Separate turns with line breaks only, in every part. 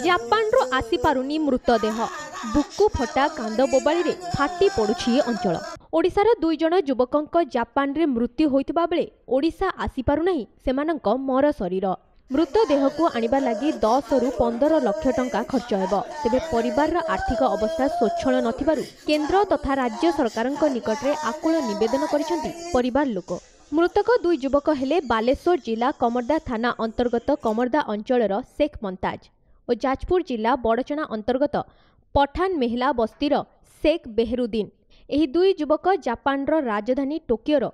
जापानरू आसी पारुनी मृतदेह बुकु फटा कांद बोबाली फाटी पड़ुछि अंचल। ओडिशार 2 जण युवकंक जापान रे मृत्यु होइतिबा बेले ओडिशा आसी पारुनाही सेमानंक मर शरीर। मृतदेह को आनिबा लागि 10 रु 15 लाख टंका खर्च हेबो। तेबे परिवार आर्थिक अवस्था स्वच्छल नथिबारु केंद्र तथा राज्य सरकारंक निकटरे आकुल निवेदन करिसेंती परिवार लोक। मृतक 2 युवक हेले बालेश्वर जिला कमरदा थाना अंतर्गत कमरदा अंचलर शेख मंताज और जाजपुर जिला बड़चना अंतर्गत पठान मेहला बस्तीर शेख बेहरुद्दीन। एही 2 युवक जापानर राजधानी टोकियोर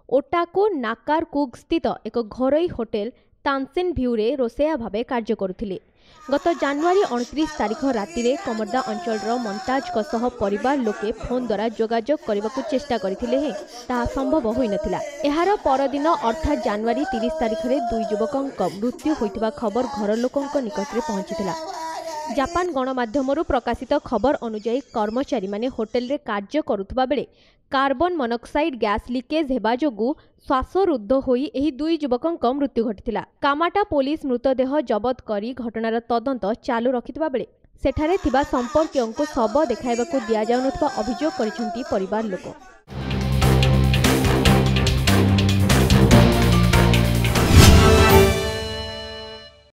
ओटाको नाकारकुग स्थित एक घरोई होटेल तानसेन भ्यूरे रोसेया भावे कार्य करुथिले। गत जनवरी 29 तारिख राति रे कमरदा अंचलर मंताज सह परिवार लोके फोन द्वारा जोगाजोग करने चेष्टा करथिले हे ताहा संभव होई नथिला। एहार परदिन अर्थात जनवरी 30 तारिख रे 2 युवकंक मृत्यु होइतिबा खबर घर लोकंक निकटरे पहुंचीथिला। जापान गणमाध्यमरू प्रकाशित खबर अनुसार कर्मचारी माने होटेल रे कार्य करुथबा बेले कार्बन मोनोक्साइड गैस लीकेज हेबा जोगु श्वासरुद्ध होई एही 2 युवकंक मृत्यु घटिथिला। कामाटा पुलिस मृतदेह जबत करी घटनार तदंत चालू रखिथिबा बेले सेठारे थिबा संपर्कीयंकु शव देखाइबाकू दिया जाउनथबा अभियोग करिसेंती परिवार लोक।